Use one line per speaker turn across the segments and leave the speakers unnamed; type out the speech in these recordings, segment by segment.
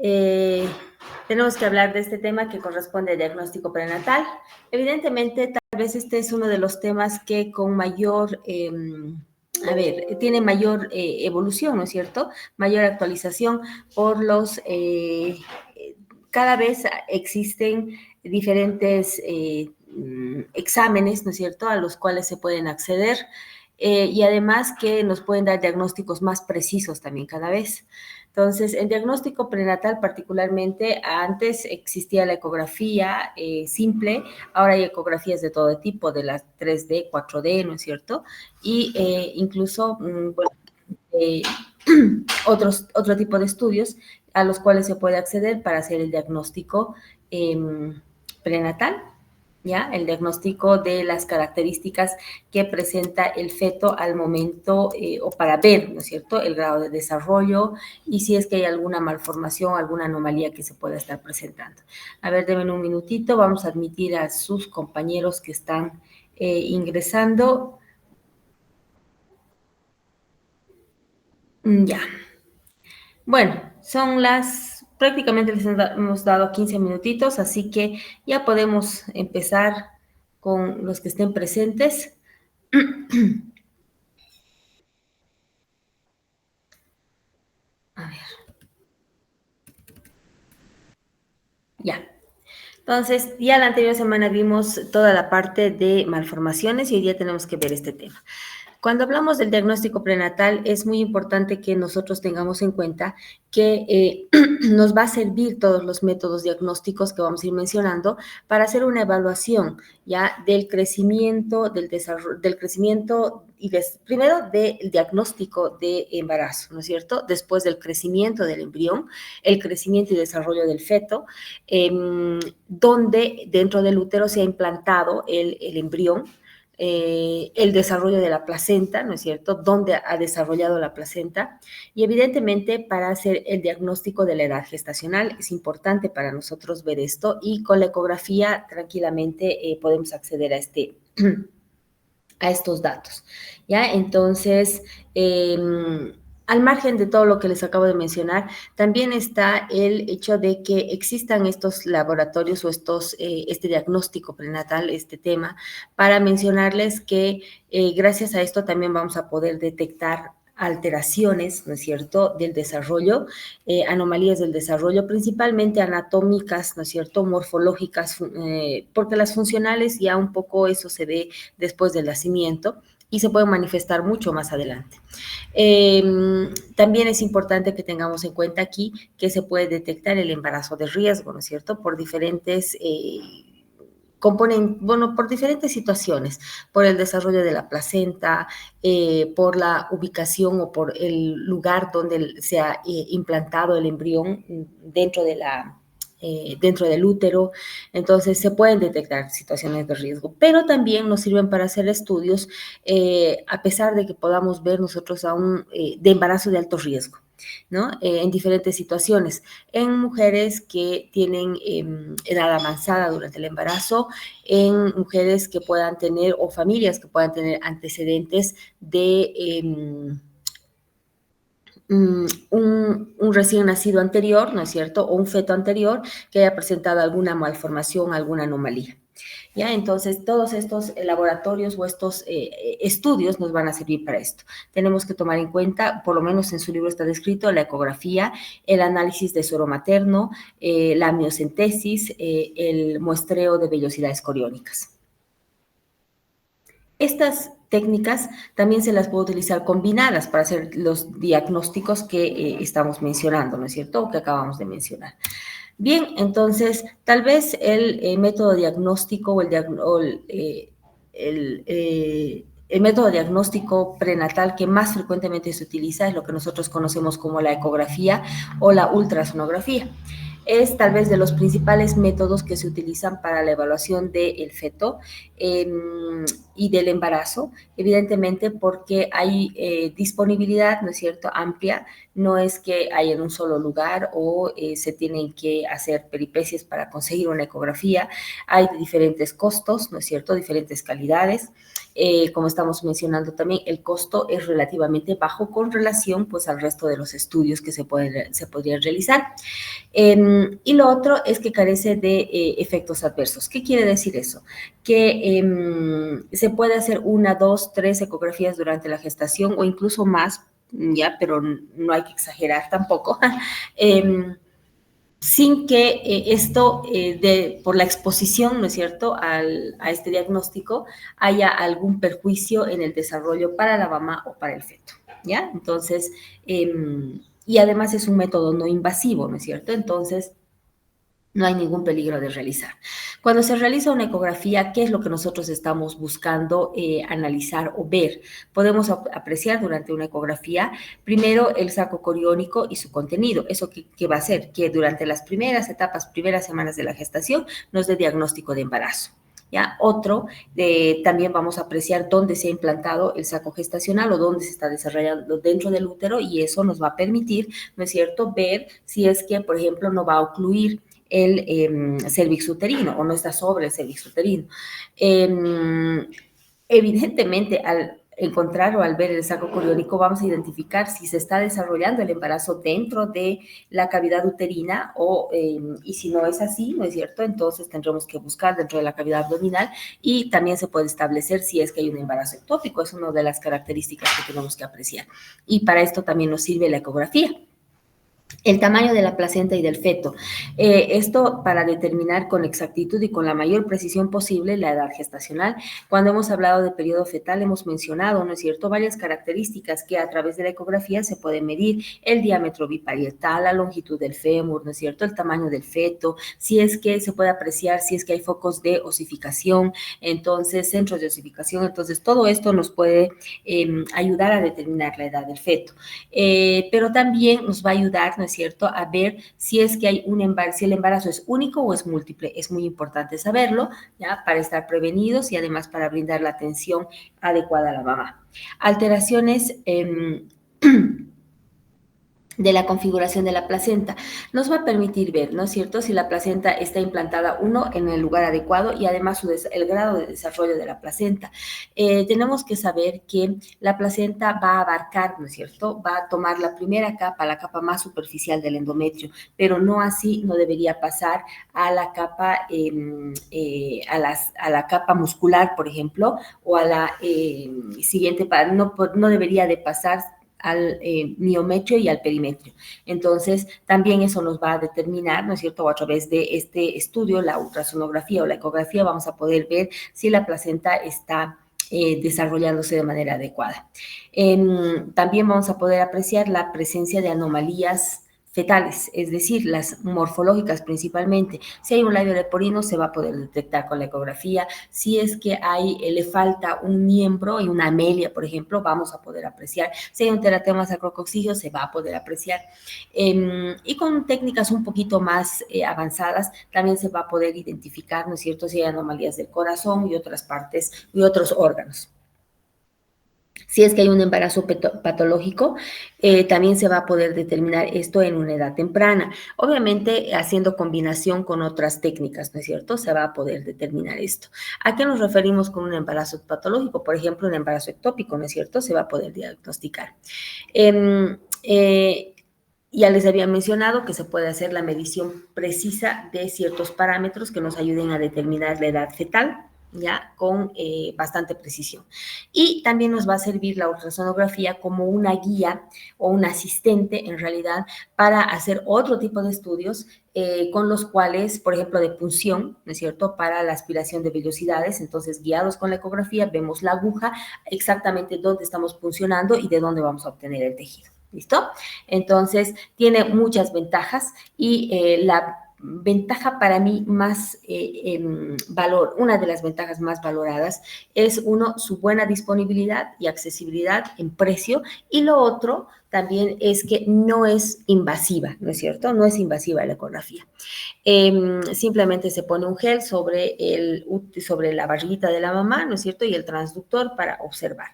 eh, tenemos que hablar de este tema que corresponde al diagnóstico prenatal. Evidentemente, tal vez este es uno de los temas que con mayor, tiene mayor evolución, ¿no es cierto? Mayor actualización por los, cada vez existen diferentes exámenes, ¿no es cierto?, a los cuales se pueden acceder y además que nos pueden dar diagnósticos más precisos también cada vez. Entonces, el diagnóstico prenatal particularmente, antes existía la ecografía simple, ahora hay ecografías de todo tipo, de las 3D, 4D, ¿no es cierto? Y incluso, bueno, eh, otro tipo de estudios a los cuales se puede acceder para hacer el diagnóstico prenatal, ¿ya? El diagnóstico de las características que presenta el feto al momento o para ver, ¿no es cierto?, el grado de desarrollo y si es que hay alguna malformación, alguna anomalía que se pueda estar presentando. A ver, denme un minutito, vamos a admitir a sus compañeros que están ingresando. Ya. Bueno, prácticamente les hemos dado 15 minutitos, así que ya podemos empezar con los que estén presentes. A ver. Ya. Entonces, ya la anterior semana vimos toda la parte de malformaciones y hoy día tenemos que ver este tema. Cuando hablamos del diagnóstico prenatal, es muy importante que nosotros tengamos en cuenta que nos va a servir todos los métodos diagnósticos que vamos a ir mencionando para hacer una evaluación ya del crecimiento, del desarrollo, del crecimiento y primero del diagnóstico de embarazo, ¿no es cierto? Después del crecimiento del embrión, el crecimiento y desarrollo del feto, donde dentro del útero se ha implantado el embrión, el desarrollo de la placenta, ¿no es cierto?, dónde ha desarrollado la placenta y evidentemente para hacer el diagnóstico de la edad gestacional es importante para nosotros ver esto y con la ecografía tranquilamente podemos acceder a estos datos, ¿ya? Entonces, al margen de todo lo que les acabo de mencionar, también está el hecho de que existan estos laboratorios o este diagnóstico prenatal, este tema, para mencionarles que gracias a esto también vamos a poder detectar alteraciones, ¿no es cierto?, del desarrollo, anomalías del desarrollo, principalmente anatómicas, ¿no es cierto?, morfológicas, porque las funcionales ya un poco eso se ve después del nacimiento y se puede manifestar mucho más adelante. También es importante que tengamos en cuenta aquí que se puede detectar el embarazo de riesgo, ¿no es cierto?, por diferentes por diferentes situaciones, por el desarrollo de la placenta, por la ubicación o por el lugar donde se ha implantado el embrión dentro del útero, entonces se pueden detectar situaciones de riesgo, pero también nos sirven para hacer estudios a pesar de que podamos ver nosotros de embarazo de alto riesgo, ¿no? En diferentes situaciones, en mujeres que tienen edad avanzada durante el embarazo, en mujeres que puedan tener o familias que puedan tener antecedentes de un recién nacido anterior, ¿no es cierto?, o un feto anterior que haya presentado alguna malformación, alguna anomalía. ¿Ya? Entonces, todos estos laboratorios o estos estudios nos van a servir para esto. Tenemos que tomar en cuenta, por lo menos en su libro está descrito, la ecografía, el análisis de suero materno, la amniocentesis, el muestreo de vellosidades coriónicas. Estas técnicas también se las puede utilizar combinadas para hacer los diagnósticos que estamos mencionando, ¿no es cierto?, o que acabamos de mencionar. Bien, entonces, tal vez el método diagnóstico o el método diagnóstico prenatal que más frecuentemente se utiliza es lo que nosotros conocemos como la ecografía o la ultrasonografía. Es tal vez de los principales métodos que se utilizan para la evaluación del feto y del embarazo, evidentemente porque hay disponibilidad, ¿no es cierto?, amplia no es que hay en un solo lugar o se tienen que hacer peripecias para conseguir una ecografía. Hay de diferentes costos, ¿no es cierto? Diferentes calidades. Como estamos mencionando también, el costo es relativamente bajo con relación pues al resto de los estudios que se podrían realizar. Y lo otro es que carece de efectos adversos. ¿Qué quiere decir eso? Que se puede hacer 1, 2, 3 ecografías durante la gestación o incluso más, ya, pero no hay que exagerar tampoco. Sin que esto, por la exposición, ¿no es cierto?, a este diagnóstico, haya algún perjuicio en el desarrollo para la mamá o para el feto, ¿ya? Entonces, y además es un método no invasivo, ¿no es cierto? Entonces, no hay ningún peligro de realizar. Cuando se realiza una ecografía, ¿qué es lo que nosotros estamos buscando analizar o ver? Podemos apreciar durante una ecografía, primero el saco coriónico y su contenido. ¿Eso qué va a hacer? Que durante las primeras etapas, primeras semanas de la gestación, nos dé diagnóstico de embarazo. ¿Ya? Otro, también vamos a apreciar dónde se ha implantado el saco gestacional o dónde se está desarrollando dentro del útero y eso nos va a permitir, ¿no es cierto?, ver si es que, por ejemplo, no va a ocluir el cervix uterino o no está sobre el cervix uterino. Evidentemente, al encontrar o al ver el saco coriónico, vamos a identificar si se está desarrollando el embarazo dentro de la cavidad uterina y si no es así, ¿no es cierto? Entonces tendremos que buscar dentro de la cavidad abdominal y también se puede establecer si es que hay un embarazo ectópico, es una de las características que tenemos que apreciar. Y para esto también nos sirve la ecografía. El tamaño de la placenta y del feto. Esto para determinar con exactitud y con la mayor precisión posible la edad gestacional. Cuando hemos hablado de periodo fetal, hemos mencionado, ¿no es cierto?, varias características que a través de la ecografía se pueden medir: el diámetro biparietal, la longitud del fémur, ¿no es cierto?, el tamaño del feto, si es que se puede apreciar, si es que hay focos de osificación, entonces centros de osificación. Entonces, todo esto nos puede ayudar a determinar la edad del feto. Pero también nos va a ayudar, ¿no es cierto?, a ver si es que hay un embarazo, si el embarazo es único o es múltiple. Es muy importante saberlo, ¿ya?, para estar prevenidos y además para brindar la atención adecuada a la mamá. Alteraciones de la configuración de la placenta. Nos va a permitir ver, ¿no es cierto?, si la placenta está implantada, uno, en el lugar adecuado y además el grado de desarrollo de la placenta. Tenemos que saber que la placenta va a abarcar, ¿no es cierto?, va a tomar la primera capa, la capa más superficial del endometrio, pero no así, no debería pasar a la capa, a la capa muscular, por ejemplo, o a la siguiente, no debería de pasar al miometrio y al perimetrio. Entonces, también eso nos va a determinar, ¿no es cierto?, a través de este estudio, la ultrasonografía o la ecografía, vamos a poder ver si la placenta está desarrollándose de manera adecuada. También vamos a poder apreciar la presencia de anomalías fetales, es decir, las morfológicas principalmente. Si hay un labio leporino, se va a poder detectar con la ecografía. Si es que le falta un miembro y una amelia, por ejemplo, vamos a poder apreciar. Si hay un teratoma sacrococcigio, se va a poder apreciar. Y con técnicas un poquito más avanzadas, también se va a poder identificar, ¿no es cierto?, si hay anomalías del corazón y otras partes y otros órganos. Si es que hay un embarazo patológico, también se va a poder determinar esto en una edad temprana. Obviamente, haciendo combinación con otras técnicas, ¿no es cierto?, se va a poder determinar esto. ¿A qué nos referimos con un embarazo patológico? Por ejemplo, un embarazo ectópico, ¿no es cierto?, se va a poder diagnosticar. Ya les había mencionado que se puede hacer la medición precisa de ciertos parámetros que nos ayuden a determinar la edad fetal, ya, con bastante precisión. Y también nos va a servir la ultrasonografía como una guía o un asistente, en realidad, para hacer otro tipo de estudios con los cuales, por ejemplo, de punción, ¿no es cierto?, para la aspiración de vellosidades. Entonces, guiados con la ecografía, vemos la aguja, exactamente dónde estamos puncionando y de dónde vamos a obtener el tejido. ¿Listo? Entonces, tiene muchas ventajas y la ventaja para mí más una de las ventajas más valoradas es, uno, su buena disponibilidad y accesibilidad en precio, y lo otro también es que no es invasiva, ¿no es cierto? No es invasiva la ecografía. Simplemente se pone un gel sobre la barriguita de la mamá, ¿no es cierto? Y el transductor para observar.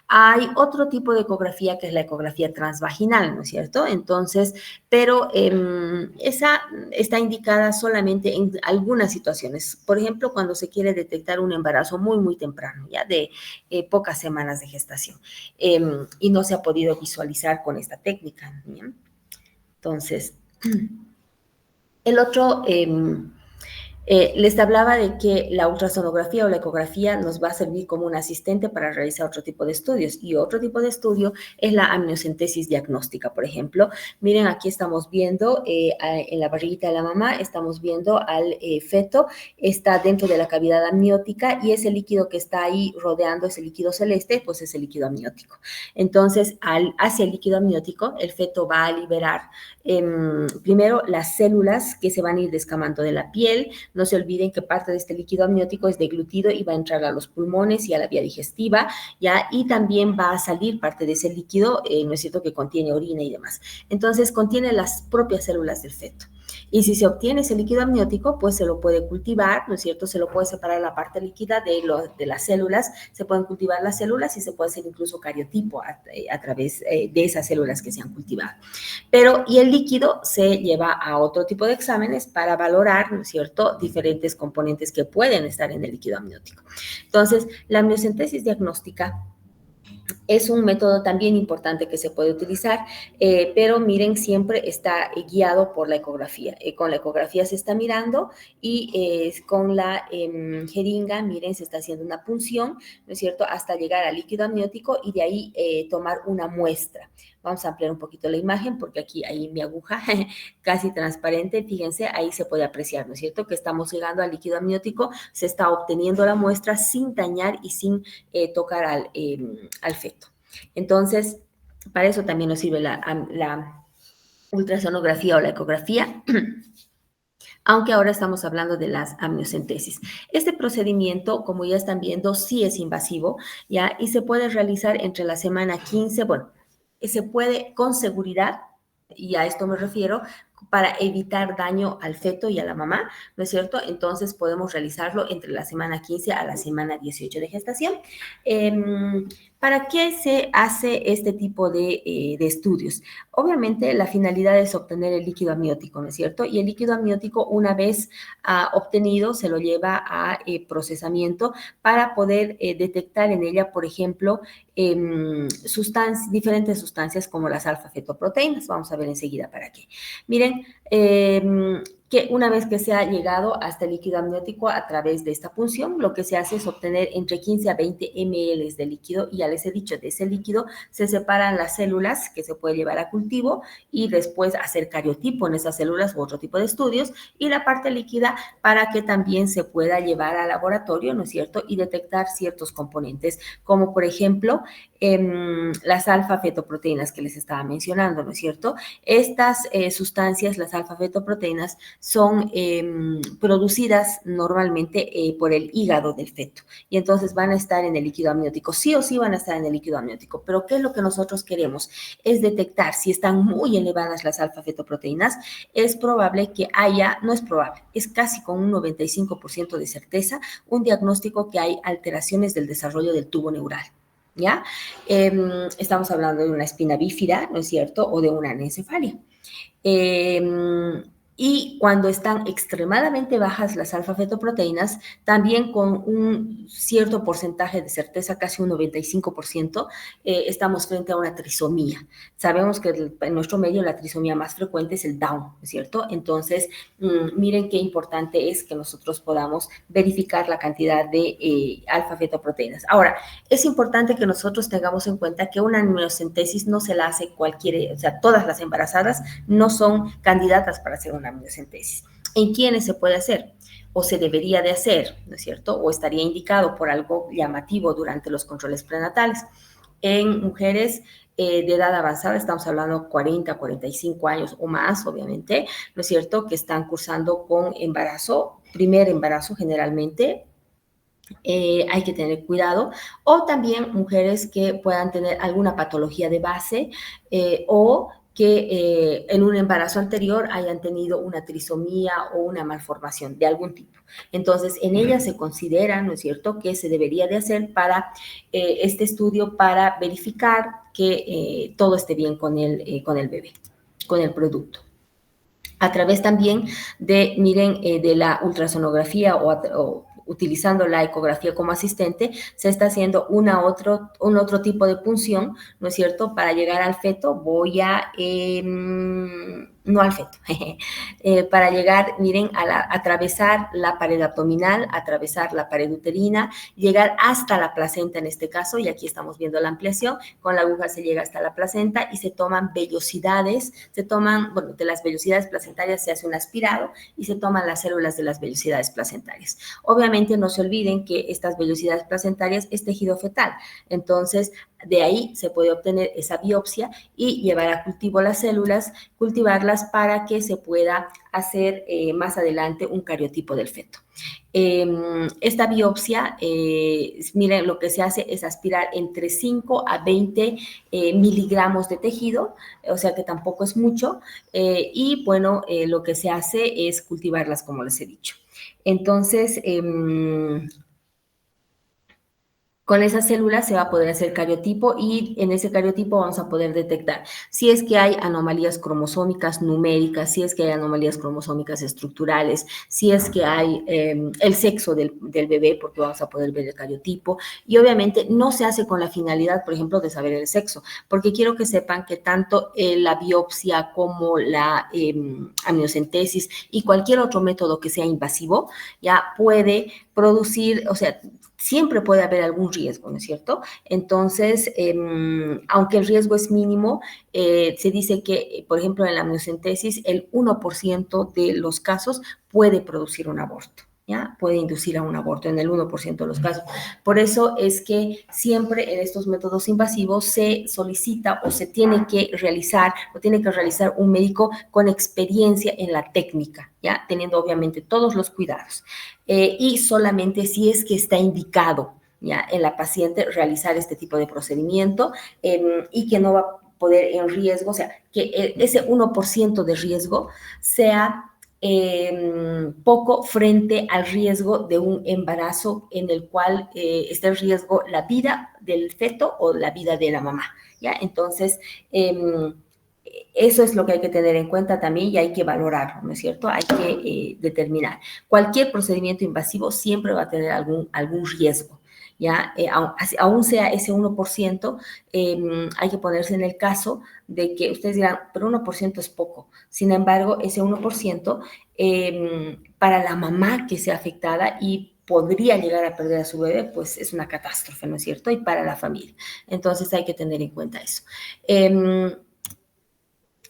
Hay otro tipo de ecografía que es la ecografía transvaginal, ¿no es cierto? Entonces, pero esa está indicada solamente en algunas situaciones. Por ejemplo, cuando se quiere detectar un embarazo muy, muy temprano, ya de pocas semanas de gestación, y no se ha podido visualizar con esta técnica. ¿Bien? Entonces, el otro, les hablaba de que la ultrasonografía o la ecografía nos va a servir como un asistente para realizar otro tipo de estudios. Y otro tipo de estudio es la amniocentesis diagnóstica, por ejemplo. Miren, aquí estamos viendo en la barriguita de la mamá, estamos viendo al feto, está dentro de la cavidad amniótica y ese líquido que está ahí rodeando, ese líquido celeste, pues es el líquido amniótico. Entonces, hacia el líquido amniótico, el feto va a liberar primero las células que se van a ir descamando de la piel. No se olviden que parte de este líquido amniótico es deglutido y va a entrar a los pulmones y a la vía digestiva, ¿ya? Y también va a salir parte de ese líquido, ¿no es cierto?, que contiene orina y demás. Entonces, contiene las propias células del feto. Y si se obtiene ese líquido amniótico, pues se lo puede cultivar, ¿no es cierto? Se lo puede separar la parte líquida de las células, se pueden cultivar las células y se puede hacer incluso cariotipo a través de esas células que se han cultivado. Pero, y el líquido se lleva a otro tipo de exámenes para valorar, ¿no es cierto?, diferentes componentes que pueden estar en el líquido amniótico. Entonces, la amniocentesis diagnóstica es un método también importante que se puede utilizar, pero miren, siempre está guiado por la ecografía. Con la ecografía se está mirando y con la jeringa, miren, se está haciendo una punción, ¿no es cierto?, hasta llegar al líquido amniótico y de ahí tomar una muestra. Vamos a ampliar un poquito la imagen porque aquí hay mi aguja casi transparente. Fíjense, ahí se puede apreciar, ¿no es cierto?, que estamos llegando al líquido amniótico, se está obteniendo la muestra sin dañar y sin tocar al feto. Entonces, para eso también nos sirve la ultrasonografía o la ecografía, aunque ahora estamos hablando de las amniocentesis. Este procedimiento, como ya están viendo, sí es invasivo, ¿ya? Y se puede realizar entre la semana 15, bueno, se puede con seguridad, y a esto me refiero, para evitar daño al feto y a la mamá, ¿no es cierto? Entonces podemos realizarlo entre la semana 15 a la semana 18 de gestación. ¿Para qué se hace este tipo de estudios? Obviamente la finalidad es obtener el líquido amniótico, ¿no es cierto? Y el líquido amniótico, una vez obtenido, se lo lleva a procesamiento para poder detectar en ella, por ejemplo, diferentes sustancias como las alfa-fetoproteínas. Vamos a ver enseguida para qué. Miren, que una vez que se ha llegado hasta el líquido amniótico a través de esta punción, lo que se hace es obtener entre 15 a 20 ml de líquido, y ya les he dicho, de ese líquido se separan las células que se puede llevar a cultivo y después hacer cariotipo en esas células u otro tipo de estudios, y la parte líquida para que también se pueda llevar al laboratorio, ¿no es cierto?, y detectar ciertos componentes, como por ejemplo las alfa-fetoproteínas que les estaba mencionando, ¿no es cierto? Estas sustancias, las alfa-fetoproteínas, son producidas normalmente por el hígado del feto, y entonces van a estar en el líquido amniótico, sí o sí van a estar en el líquido amniótico. Pero ¿qué es lo que nosotros queremos? Es detectar si están muy elevadas las alfa-fetoproteínas. Es probable que haya, no es probable, es casi con un 95% de certeza, un diagnóstico que hay alteraciones del desarrollo del tubo neural. ¿Ya? Estamos hablando de una espina bífida, ¿no es cierto?, o de una anencefalia. Y cuando están extremadamente bajas las alfa-fetoproteínas, también con un cierto porcentaje de certeza, casi un 95%, estamos frente a una trisomía. Sabemos que en nuestro medio la trisomía más frecuente es el Down, ¿no es cierto? Entonces, miren qué importante es que nosotros podamos verificar la cantidad de alfa-fetoproteínas. Ahora, es importante que nosotros tengamos en cuenta que una amniocentesis no se la hace cualquiera, o sea, todas las embarazadas no son candidatas para hacer una amniocentesis. ¿En quiénes se puede hacer? O se debería de hacer, ¿no es cierto? O estaría indicado por algo llamativo durante los controles prenatales. En mujeres de edad avanzada, estamos hablando 40, 45 años o más, obviamente, ¿no es cierto?, que están cursando con embarazo, primer embarazo generalmente, hay que tener cuidado, o también mujeres que puedan tener alguna patología de base o que en un embarazo anterior hayan tenido una trisomía o una malformación de algún tipo. Entonces, en ellas se considera, ¿no es cierto?, que se debería de hacer para este estudio para verificar que todo esté bien con el bebé, con el producto. A través también de, miren, de la ultrasonografía o utilizando la ecografía como asistente, se está haciendo un otro tipo de punción, ¿no es cierto? Para llegar al feto voy a, no al feto, para llegar, miren, atravesar la pared abdominal, atravesar la pared uterina, llegar hasta la placenta en este caso, y aquí estamos viendo la ampliación, con la aguja se llega hasta la placenta y se toman vellosidades, bueno, de las vellosidades placentarias se hace un aspirado y se toman las células de las vellosidades placentarias. Obviamente no se olviden que estas vellosidades placentarias es tejido fetal, entonces de ahí se puede obtener esa biopsia y llevar a cultivo las células, cultivarlas para que se pueda hacer más adelante un cariotipo del feto. Esta biopsia, miren, lo que se hace es aspirar entre 5 a 20 miligramos de tejido, o sea que tampoco es mucho, y bueno, lo que se hace es cultivarlas, como les he dicho. Entonces, con esas células se va a poder hacer cariotipo y en ese cariotipo vamos a poder detectar si es que hay anomalías cromosómicas numéricas, si es que hay anomalías cromosómicas estructurales, si es que hay el sexo del bebé, porque vamos a poder ver el cariotipo. Y obviamente no se hace con la finalidad, por ejemplo, de saber el sexo, porque quiero que sepan que tanto la biopsia como la amniocentesis y cualquier otro método que sea invasivo ya puede producir, o sea, siempre puede haber algún riesgo, ¿no es cierto? Entonces, aunque el riesgo es mínimo, se dice que, por ejemplo, en la amniocentesis, el 1% de los casos puede producir un aborto. ¿Ya? Puede inducir a un aborto en el 1% de los casos. Por eso es que siempre en estos métodos invasivos se solicita o se tiene que realizar un médico con experiencia en la técnica, ¿ya? Teniendo obviamente todos los cuidados. Y solamente si es que está indicado, ¿ya?, en la paciente realizar este tipo de procedimiento y que no va a poder en riesgo, o sea, que ese 1% de riesgo sea poco frente al riesgo de un embarazo en el cual está en riesgo la vida del feto o la vida de la mamá, ¿ya? Entonces, eso es lo que hay que tener en cuenta también y hay que valorarlo, ¿no es cierto? Hay que determinar. Cualquier procedimiento invasivo siempre va a tener algún riesgo, ¿ya? Aún sea ese 1%, hay que ponerse en el caso de que ustedes dirán, pero 1% es poco. Sin embargo, ese 1% para la mamá que sea afectada y podría llegar a perder a su bebé, pues es una catástrofe, ¿no es cierto? Y para la familia. Entonces hay que tener en cuenta eso.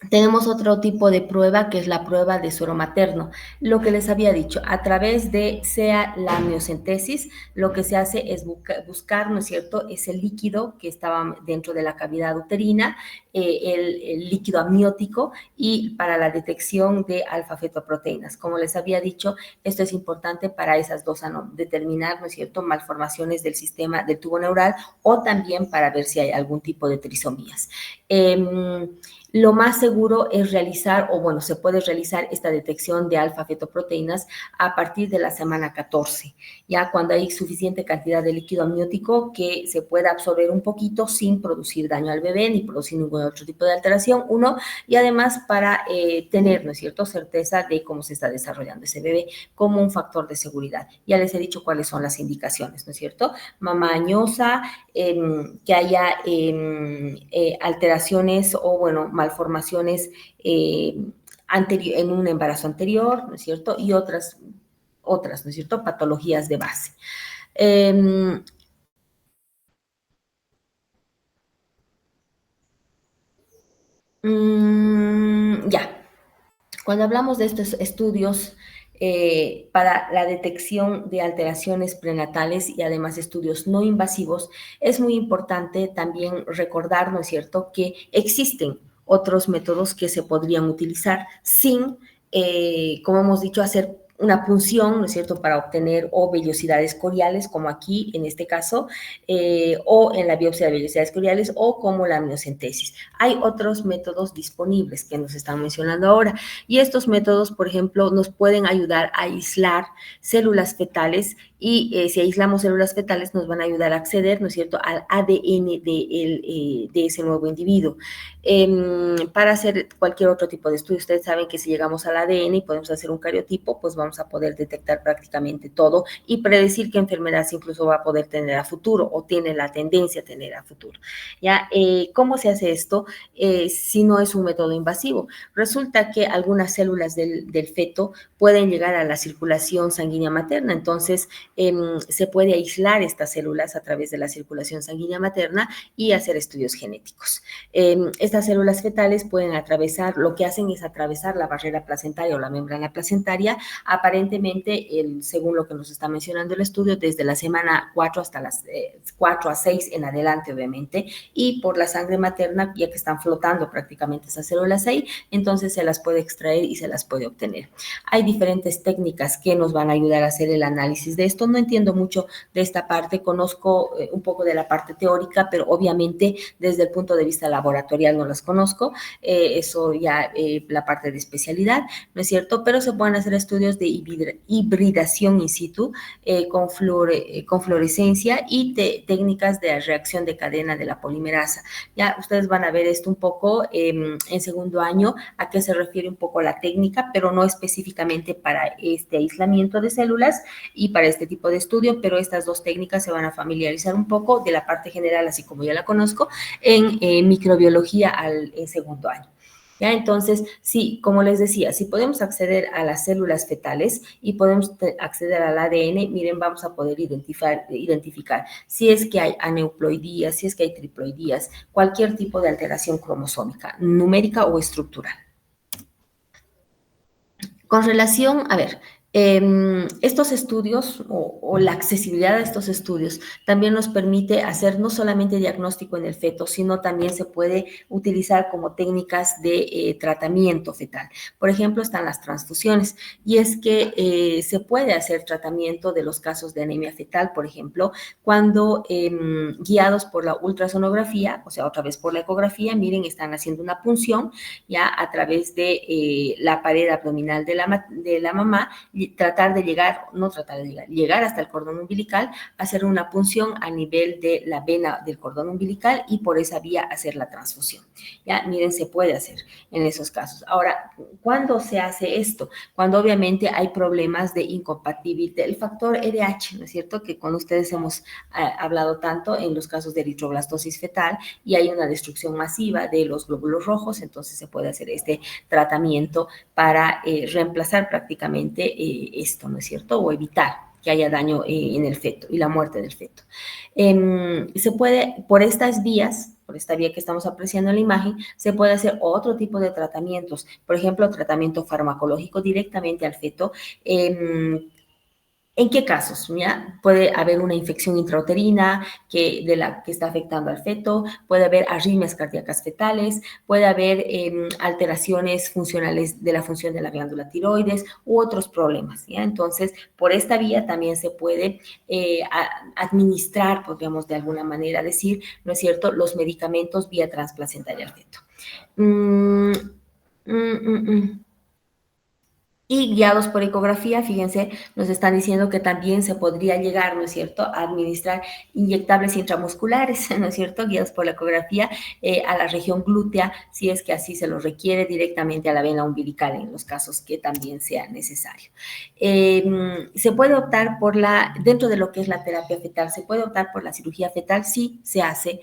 Tenemos otro tipo de prueba que es la prueba de suero materno. Lo que les había dicho, a través de sea la amniocentesis, lo que se hace es buscar, ¿no es cierto?, ese líquido que estaba dentro de la cavidad uterina, el líquido amniótico, y para la detección de alfa-fetoproteínas. Como les había dicho, esto es importante para esas dos, determinar, ¿no es cierto?, malformaciones del sistema del tubo neural o también para ver si hay algún tipo de trisomías. Lo más seguro es realizar, o bueno, se puede realizar esta detección de alfa-fetoproteínas a partir de la semana 14, ya cuando hay suficiente cantidad de líquido amniótico que se pueda absorber un poquito sin producir daño al bebé ni producir ningún otro tipo de alteración, y además para tener, ¿no es cierto?, certeza de cómo se está desarrollando ese bebé como un factor de seguridad. Ya les he dicho cuáles son las indicaciones, ¿no es cierto? Mamá añosa, que haya alteraciones o, bueno, malformaciones en un embarazo anterior, ¿no es cierto? Y otras, ¿no es cierto?, patologías de base. Ya. Cuando hablamos de estos estudios para la detección de alteraciones prenatales y además estudios no invasivos, es muy importante también recordar, ¿no es cierto?, que existen otros métodos que se podrían utilizar sin, como hemos dicho, hacer una punción, ¿no es cierto?, para obtener o vellosidades coriales, como aquí en este caso, o en la biopsia de vellosidades coriales, o como la amniocentesis. Hay otros métodos disponibles que nos están mencionando ahora, y estos métodos, por ejemplo, nos pueden ayudar a aislar células fetales, y si aislamos células fetales nos van a ayudar a acceder, ¿no es cierto?, al ADN de ese nuevo individuo. Para hacer cualquier otro tipo de estudio, ustedes saben que si llegamos al ADN y podemos hacer un cariotipo, pues vamos a poder detectar prácticamente todo y predecir qué enfermedad incluso va a poder tener a futuro o tiene la tendencia a tener a futuro. ¿Ya? ¿Cómo se hace esto si no es un método invasivo? Resulta que algunas células del feto pueden llegar a la circulación sanguínea materna, entonces se puede aislar estas células a través de la circulación sanguínea materna y hacer estudios genéticos. Estas células fetales pueden atravesar, lo que hacen es atravesar la barrera placentaria o la membrana placentaria, aparentemente, según lo que nos está mencionando el estudio, desde la semana 4 hasta las 4 a 6 en adelante, obviamente, y por la sangre materna, ya que están flotando prácticamente esas células ahí, entonces se las puede extraer y se las puede obtener. Hay diferentes técnicas que nos van a ayudar a hacer el análisis de esto. No entiendo mucho de esta parte, conozco un poco de la parte teórica, pero obviamente desde el punto de vista laboratorial no las conozco, eso ya la parte de especialidad, ¿no es cierto? Pero se pueden hacer estudios de hibridación in situ con fluorescencia y técnicas de reacción de cadena de la polimerasa. Ya ustedes van a ver esto un poco en segundo año, a qué se refiere un poco la técnica, pero no específicamente para este aislamiento de células y para este tipo de estudio, pero estas dos técnicas se van a familiarizar un poco de la parte general, así como ya la conozco, en microbiología en segundo año. ¿Ya? Entonces, sí, como les decía, si podemos acceder a las células fetales y podemos acceder al ADN, miren, vamos a poder identificar si es que hay aneuploidías, si es que hay triploidías, cualquier tipo de alteración cromosómica, numérica o estructural. Con relación, a ver, estos estudios o la accesibilidad a estos estudios también nos permite hacer no solamente diagnóstico en el feto, sino también se puede utilizar como técnicas de tratamiento fetal. Por ejemplo, están las transfusiones, y es que se puede hacer tratamiento de los casos de anemia fetal, por ejemplo, cuando guiados por la ultrasonografía, o sea, otra vez por la ecografía, miren, están haciendo una punción ya a través de la pared abdominal de la mamá, tratar de llegar, no tratar de llegar, llegar hasta el cordón umbilical, hacer una punción a nivel de la vena del cordón umbilical y por esa vía hacer la transfusión. Ya, miren, se puede hacer en esos casos. Ahora, ¿cuándo se hace esto? Cuando obviamente hay problemas de incompatibilidad, el factor RH, ¿no es cierto? Que con ustedes hemos hablado tanto en los casos de eritroblastosis fetal y hay una destrucción masiva de los glóbulos rojos, entonces se puede hacer este tratamiento para reemplazar prácticamente esto, ¿no es cierto? O evitar que haya daño en el feto y la muerte del feto. Se puede, por estas vías, por esta vía que estamos apreciando en la imagen, se puede hacer otro tipo de tratamientos, por ejemplo, tratamiento farmacológico directamente al feto. ¿En qué casos? ¿Ya? Puede haber una infección intrauterina que está afectando al feto, puede haber arritmias cardíacas fetales, puede haber alteraciones funcionales de la función de la glándula tiroides u otros problemas. ¿Ya? Entonces, por esta vía también se puede administrar, podríamos de alguna manera decir, ¿no es cierto?, los medicamentos vía transplacentaria al feto. Y guiados por ecografía, fíjense, nos están diciendo que también se podría llegar, ¿no es cierto?, a administrar inyectables intramusculares, ¿no es cierto?, guiados por la ecografía a la región glútea, si es que así se lo requiere, directamente a la vena umbilical en los casos que también sea necesario. Se puede optar dentro de lo que es la terapia fetal, se puede optar por la cirugía fetal, sí se hace.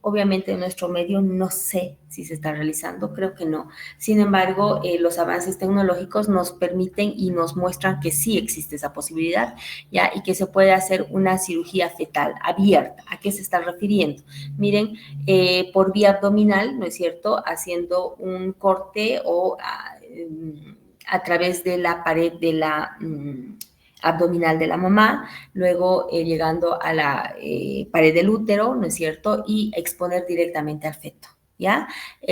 Obviamente en nuestro medio no sé si se está realizando, creo que no. Sin embargo, los avances tecnológicos nos permiten y nos muestran que sí existe esa posibilidad, ¿ya? Y que se puede hacer una cirugía fetal abierta. ¿A qué se está refiriendo? Miren, por vía abdominal, ¿no es cierto?, haciendo un corte o a través de la pared de la abdominal de la mamá, luego llegando a la pared del útero, ¿no es cierto?, y exponer directamente al feto. ¿ya?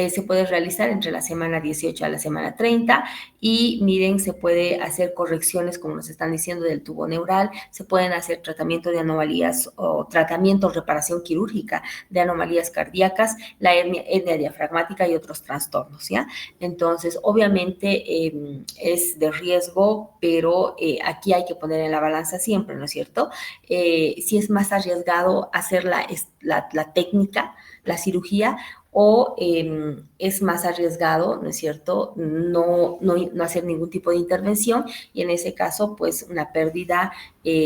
Se puede realizar entre la semana 18 a la semana 30 y miren, se puede hacer correcciones, como nos están diciendo, del tubo neural, se pueden hacer tratamiento de anomalías o tratamiento o reparación quirúrgica de anomalías cardíacas, la hernia diafragmática y otros trastornos, ¿ya? Entonces, obviamente es de riesgo, pero aquí hay que poner en la balanza siempre, ¿no es cierto? Si es más arriesgado hacer la técnica, la cirugía, o es más arriesgado, ¿no es cierto?, no hacer ningún tipo de intervención y en ese caso, pues, una pérdida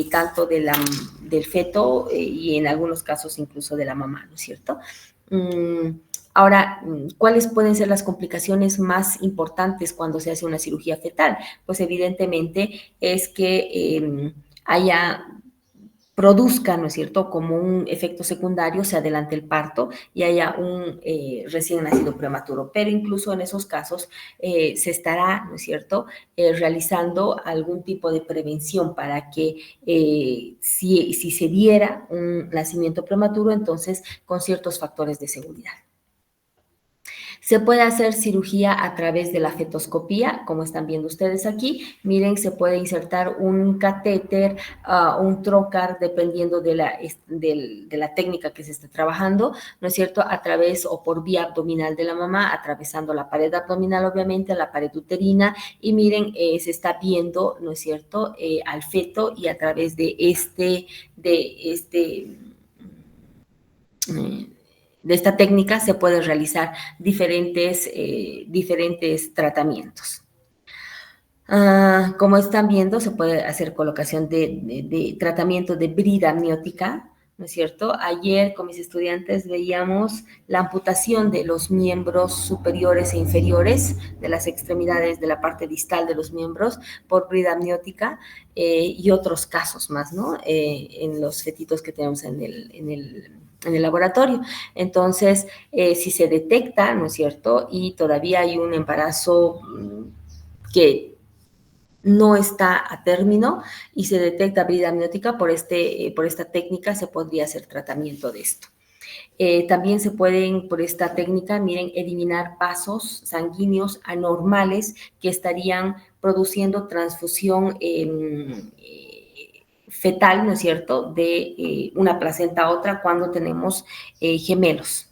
tanto del feto y en algunos casos incluso de la mamá, ¿no es cierto? Ahora, ¿cuáles pueden ser las complicaciones más importantes cuando se hace una cirugía fetal? Pues evidentemente es que produzca, ¿no es cierto?, como un efecto secundario, se adelante el parto y haya un recién nacido prematuro. Pero incluso en esos casos se estará, ¿no es cierto?, realizando algún tipo de prevención para que si se diera un nacimiento prematuro, entonces con ciertos factores de seguridad. Se puede hacer cirugía a través de la fetoscopía, como están viendo ustedes aquí. Miren, se puede insertar un catéter, un trocar, dependiendo de la técnica que se esté trabajando, ¿no es cierto?, a través o por vía abdominal de la mamá, atravesando la pared abdominal, obviamente, la pared uterina, y miren, se está viendo, ¿no es cierto?, al feto y a través de esta técnica se pueden realizar diferentes tratamientos. Como están viendo, se puede hacer colocación de tratamiento de brida amniótica, ¿no es cierto? Ayer con mis estudiantes veíamos la amputación de los miembros superiores e inferiores, de las extremidades de la parte distal de los miembros, por brida amniótica y otros casos más, ¿no? En los fetitos que tenemos en el laboratorio. Entonces, si se detecta, ¿no es cierto?, y todavía hay un embarazo que no está a término y se detecta brida amniótica por esta técnica, se podría hacer tratamiento de esto. También se pueden, por esta técnica, miren, eliminar vasos sanguíneos anormales que estarían produciendo transfusión fetal, ¿no es cierto?, de una placenta a otra cuando tenemos gemelos.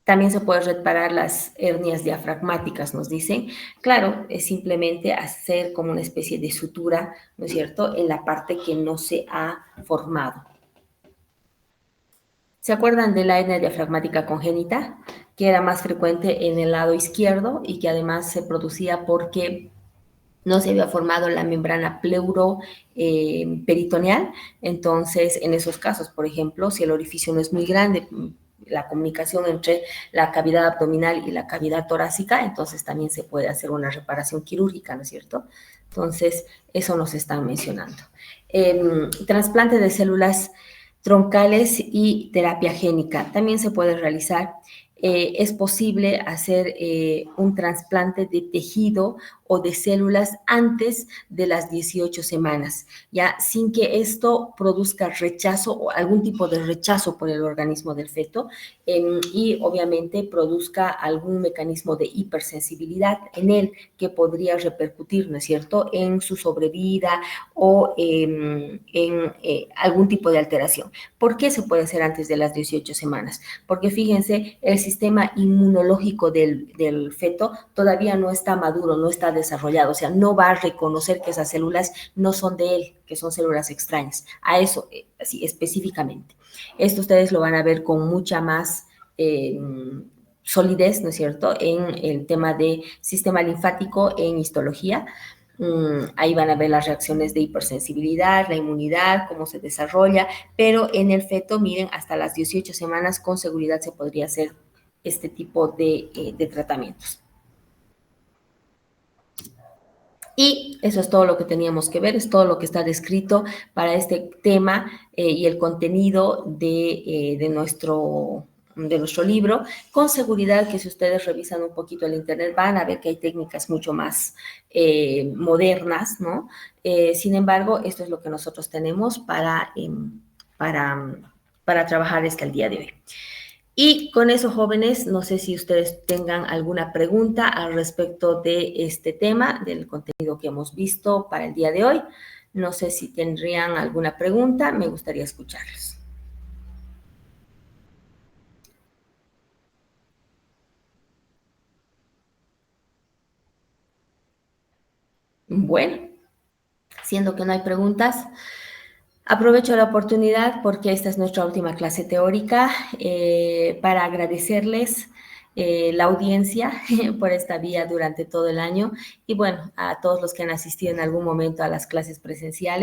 También se puede reparar las hernias diafragmáticas, nos dicen. Claro, es simplemente hacer como una especie de sutura, ¿no es cierto?, en la parte que no se ha formado. ¿Se acuerdan de la hernia diafragmática congénita? Que era más frecuente en el lado izquierdo y que además se producía porque no se había formado la membrana pleuroperitoneal. Entonces, en esos casos, por ejemplo, si el orificio no es muy grande, la comunicación entre la cavidad abdominal y la cavidad torácica, entonces también se puede hacer una reparación quirúrgica, ¿no es cierto? Entonces, eso nos están mencionando. Trasplante de células troncales y terapia génica también se puede realizar. Es posible hacer un trasplante de tejido o de células antes de las 18 semanas, ya sin que esto produzca rechazo o algún tipo de rechazo por el organismo del feto y obviamente produzca algún mecanismo de hipersensibilidad en él que podría repercutir, ¿no es cierto?, en su sobrevida o en algún tipo de alteración. ¿Por qué se puede hacer antes de las 18 semanas? Porque fíjense, el sistema inmunológico del feto todavía no está maduro, no está desarrollado, o sea, no va a reconocer que esas células no son de él, que son células extrañas. A eso, así específicamente. Esto ustedes lo van a ver con mucha más solidez, ¿no es cierto?, en el tema de sistema linfático en histología. Ahí van a ver las reacciones de hipersensibilidad, la inmunidad, cómo se desarrolla, pero en el feto, miren, hasta las 18 semanas con seguridad se podría hacer este tipo de tratamientos. Y eso es todo lo que teníamos que ver, es todo lo que está descrito para este tema y el contenido de nuestro libro. Con seguridad que si ustedes revisan un poquito el internet van a ver que hay técnicas mucho más modernas, ¿no? Sin embargo, esto es lo que nosotros tenemos para para trabajar hasta el día de hoy. Y con eso, jóvenes, no sé si ustedes tengan alguna pregunta al respecto de este tema, del contenido que hemos visto para el día de hoy. No sé si tendrían alguna pregunta, me gustaría escucharlos. Bueno, siendo que no hay preguntas, aprovecho la oportunidad porque esta es nuestra última clase teórica para agradecerles la audiencia por esta vía durante todo el año y bueno, a todos los que han asistido en algún momento a las clases presenciales.